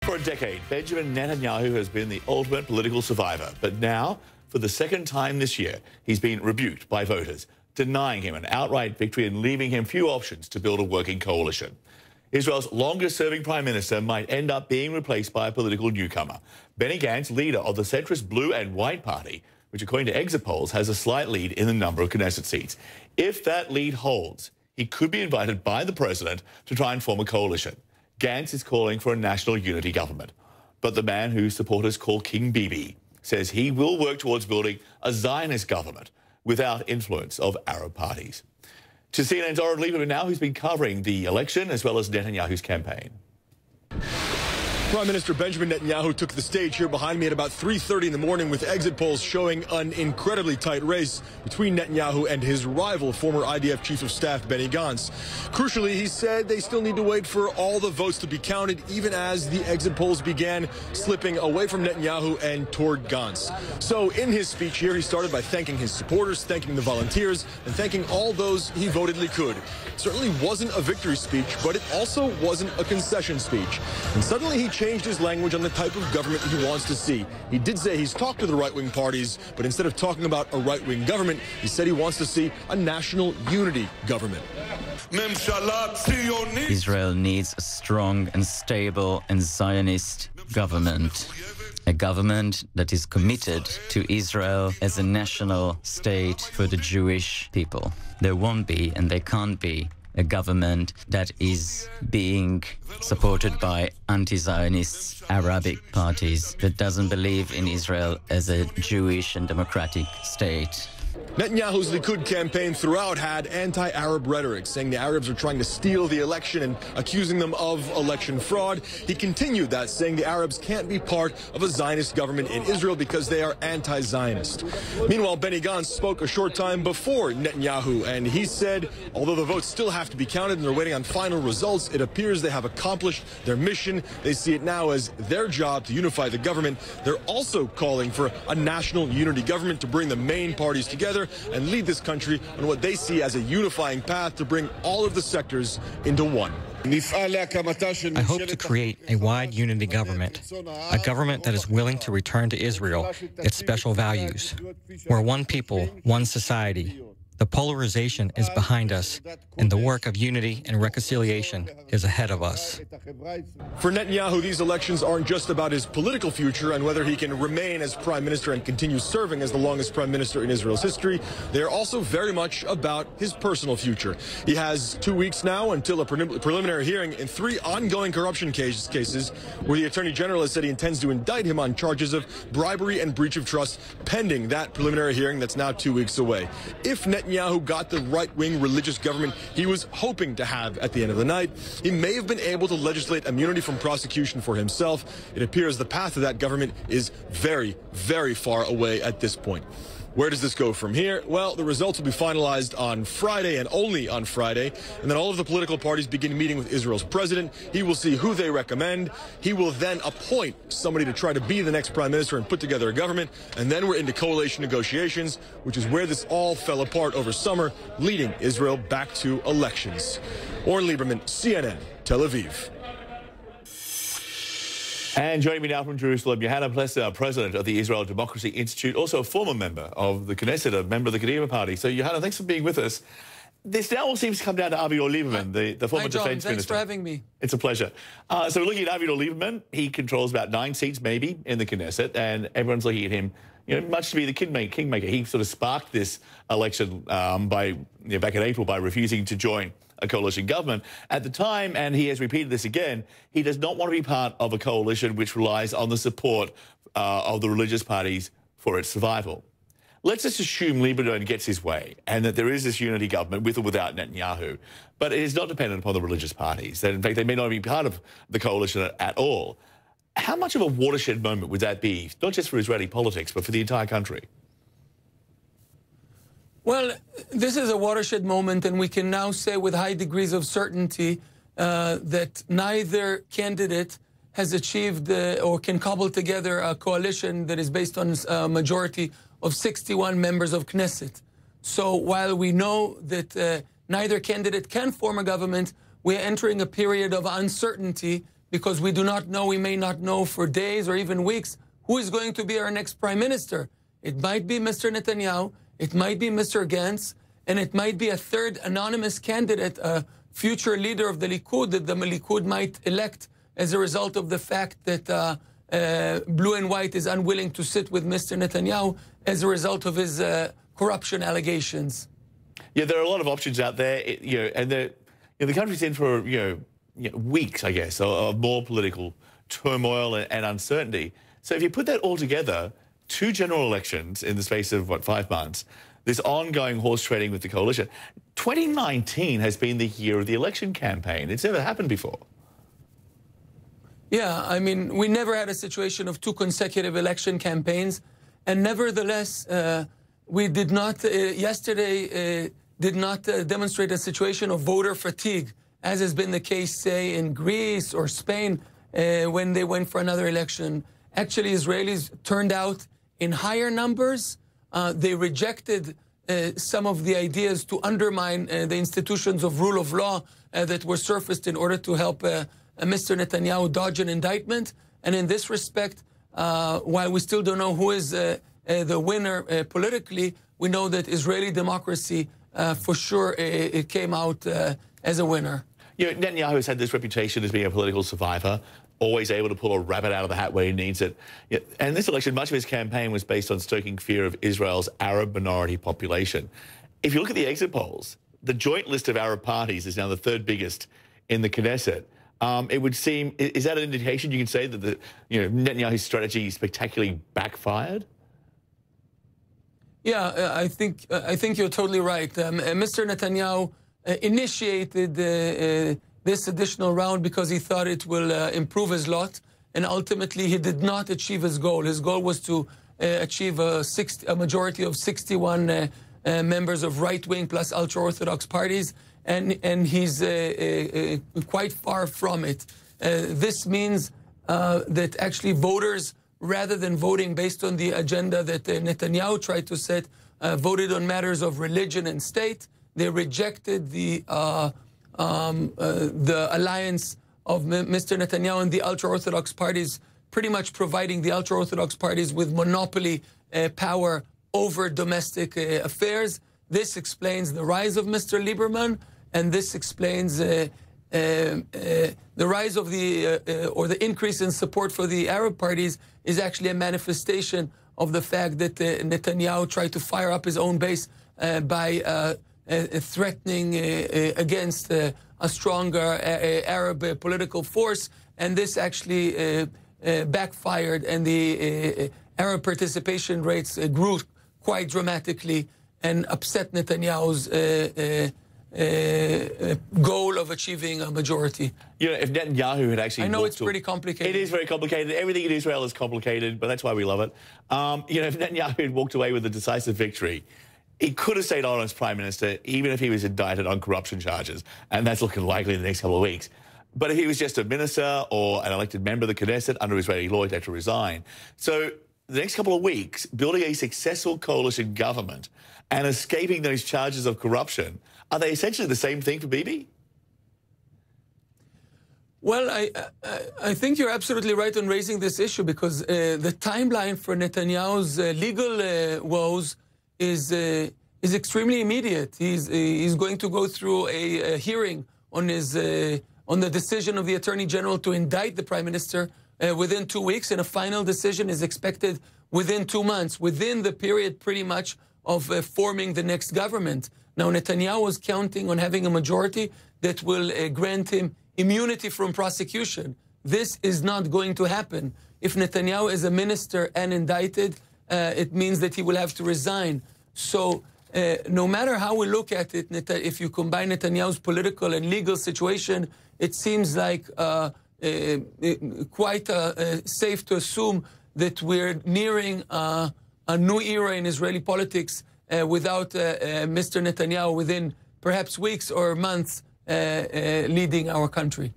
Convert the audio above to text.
For a decade, Benjamin Netanyahu has been the ultimate political survivor. But now, for the second time this year, he's been rebuked by voters, denying him an outright victory and leaving him few options to build a working coalition. Israel's longest-serving prime minister might end up being replaced by a political newcomer. Benny Gantz, leader of the centrist Blue and White Party, which according to exit polls has a slight lead in the number of Knesset seats. If that lead holds, he could be invited by the president to try and form a coalition. Gantz is calling for a national unity government. But the man whose supporters call King Bibi says he will work towards building a Zionist government without influence of Arab parties. To CNN's Oren Liebermann now, who's been covering the election as well as Netanyahu's campaign. Prime Minister Benjamin Netanyahu took the stage here behind me at about 3:30 in the morning with exit polls showing an incredibly tight race between Netanyahu and his rival, former IDF Chief of Staff Benny Gantz. Crucially, he said they still need to wait for all the votes to be counted, even as the exit polls began slipping away from Netanyahu and toward Gantz. So in his speech here, he started by thanking his supporters, thanking the volunteers, and thanking all those he voted Likud. It certainly wasn't a victory speech, but it also wasn't a concession speech. And suddenly he changed his language on the type of government he wants to see. He did say he's talked to the right-wing parties, but instead of talking about a right-wing government, he said he wants to see a national unity government. Israel needs a strong and stable and Zionist government. A government that is committed to Israel as a national state for the Jewish people. There won't be, and there can't be, a government that is being supported by anti-Zionist Arabic parties that doesn't believe in Israel as a Jewish and democratic state. Netanyahu's Likud campaign throughout had anti-Arab rhetoric, saying the Arabs are trying to steal the election and accusing them of election fraud. He continued that, saying the Arabs can't be part of a Zionist government in Israel because they are anti-Zionist. Meanwhile, Benny Gantz spoke a short time before Netanyahu, and he said, although the votes still have to be counted and they're waiting on final results, it appears they have accomplished their mission. They see it now as their job to unify the government. They're also calling for a national unity government to bring the main parties together and lead this country on what they see as a unifying path to bring all of the sectors into one. I hope to create a wide unity government, a government that is willing to return to Israel its special values. We're one people, one society. The polarization is behind us, and the work of unity and reconciliation is ahead of us. For Netanyahu, these elections aren't just about his political future and whether he can remain as prime minister and continue serving as the longest prime minister in Israel's history. They are also very much about his personal future. He has 2 weeks now until a preliminary hearing in 3 ongoing corruption cases where the Attorney General has said he intends to indict him on charges of bribery and breach of trust pending that preliminary hearing that's now 2 weeks away. If Netanyahu got the right-wing religious government he was hoping to have at the end of the night, he may have been able to legislate immunity from prosecution for himself. It appears the path to that government is very, very far away at this point. Where does this go from here? Well, the results will be finalized on Friday and only on Friday, and then all of the political parties begin meeting with Israel's president. He will see who they recommend. He will then appoint somebody to try to be the next prime minister and put together a government, and then we're into coalition negotiations, which is where this all fell apart over summer, leading Israel back to elections. Oren Liebermann, CNN, Tel Aviv. And joining me now from Jerusalem, Johanna Plesser, president of the Israel Democracy Institute, also a former member of the Knesset, a member of the Kadima Party. So, Johanna, thanks for being with us. This now all seems to come down to Oren Liebermann, the former defense minister. Thanks for having me. It's a pleasure. So we're looking at Oren Liebermann. He controls about 9 seats, maybe, in the Knesset, and everyone's looking at him, much to be the kingmaker. He sort of sparked this election back in April by refusing to join a coalition government. At the time, and he has repeated this again, he does not want to be part of a coalition which relies on the support of the religious parties for its survival. Let's just assume Lieberman gets his way and that there is this unity government with or without Netanyahu, but it is not dependent upon the religious parties. That in fact, they may not be part of the coalition at all. How much of a watershed moment would that be, not just for Israeli politics, but for the entire country? Well, this is a watershed moment, and we can now say with high degrees of certainty that neither candidate has achieved or can cobble together a coalition that is based on a majority of 61 members of Knesset. So while we know that neither candidate can form a government, we are entering a period of uncertainty because we do not know, we may not know for days or even weeks, who is going to be our next prime minister. It might be Mr. Netanyahu, it might be Mr. Gantz, and it might be a third anonymous candidate, a future leader of the Likud that the Likud might elect as a result of the fact that Blue and White is unwilling to sit with Mr. Netanyahu as a result of his corruption allegations. Yeah, there are a lot of options out there, and the country's in for weeks, I guess, of more political turmoil and uncertainty. So if you put that all together, 2 general elections in the space of, 5 months, this ongoing horse trading with the coalition, 2019 has been the year of the election campaign. It's never happened before. Yeah, I mean, we never had a situation of 2 consecutive election campaigns, and nevertheless, we did not, yesterday, did not demonstrate a situation of voter fatigue, as has been the case, say, in Greece or Spain, when they went for another election. Actually, Israelis turned out in higher numbers. They rejected some of the ideas to undermine the institutions of rule of law that were surfaced in order to help Mr. Netanyahu dodge an indictment. And in this respect, while we still don't know who is the winner politically, we know that Israeli democracy, for sure, it came out as a winner. Netanyahu has had this reputation as being a political survivor, always able to pull a rabbit out of the hat where he needs it. And this election, much of his campaign was based on stoking fear of Israel's Arab minority population. If you look at the exit polls, the joint list of Arab parties is now the 3rd biggest in the Knesset. It would seem, is that an indication you can say that Netanyahu's strategy spectacularly backfired? Yeah, I think you're totally right. Mr. Netanyahu initiated this additional round because he thought it will improve his lot, and ultimately he did not achieve his goal. His goal was to achieve a majority of 61 members of right-wing plus ultra-Orthodox parties, and he's quite far from it. This means that actually voters, rather than voting based on the agenda that Netanyahu tried to set, voted on matters of religion and state. They rejected the alliance of Mr. Netanyahu and the ultra-Orthodox parties, pretty much providing the ultra-Orthodox parties with monopoly power over domestic affairs. This explains the rise of Mr. Liebermann, and this explains the rise of or the increase in support for the Arab parties is actually a manifestation of the fact that Netanyahu tried to fire up his own base by threatening against a stronger Arab political force, and this actually backfired, and the Arab participation rates grew quite dramatically and upset Netanyahu's goal of achieving a majority. If Netanyahu had actually... I know it's pretty complicated. It is very complicated. Everything in Israel is complicated, but that's why we love it. If Netanyahu had walked away with a decisive victory, he could have stayed on as prime minister, even if he was indicted on corruption charges, and that's looking likely in the next couple of weeks. But if he was just a minister or an elected member of the Knesset under Israeli law, he'd have to resign. So the next couple of weeks, building a successful coalition government and escaping those charges of corruption, are they essentially the same thing for Bibi? Well, I think you're absolutely right on raising this issue, because the timeline for Netanyahu's legal woes is extremely immediate. He's going to go through a hearing on on the decision of the Attorney General to indict the Prime Minister within 2 weeks, and a final decision is expected within 2 months, within the period pretty much of forming the next government. Now, Netanyahu was counting on having a majority that will grant him immunity from prosecution. This is not going to happen. If Netanyahu is a minister and indicted, it means that he will have to resign. So no matter how we look at it, if you combine Netanyahu's political and legal situation, it seems like quite safe to assume that we're nearing a new era in Israeli politics without Mr. Netanyahu within perhaps weeks or months leading our country.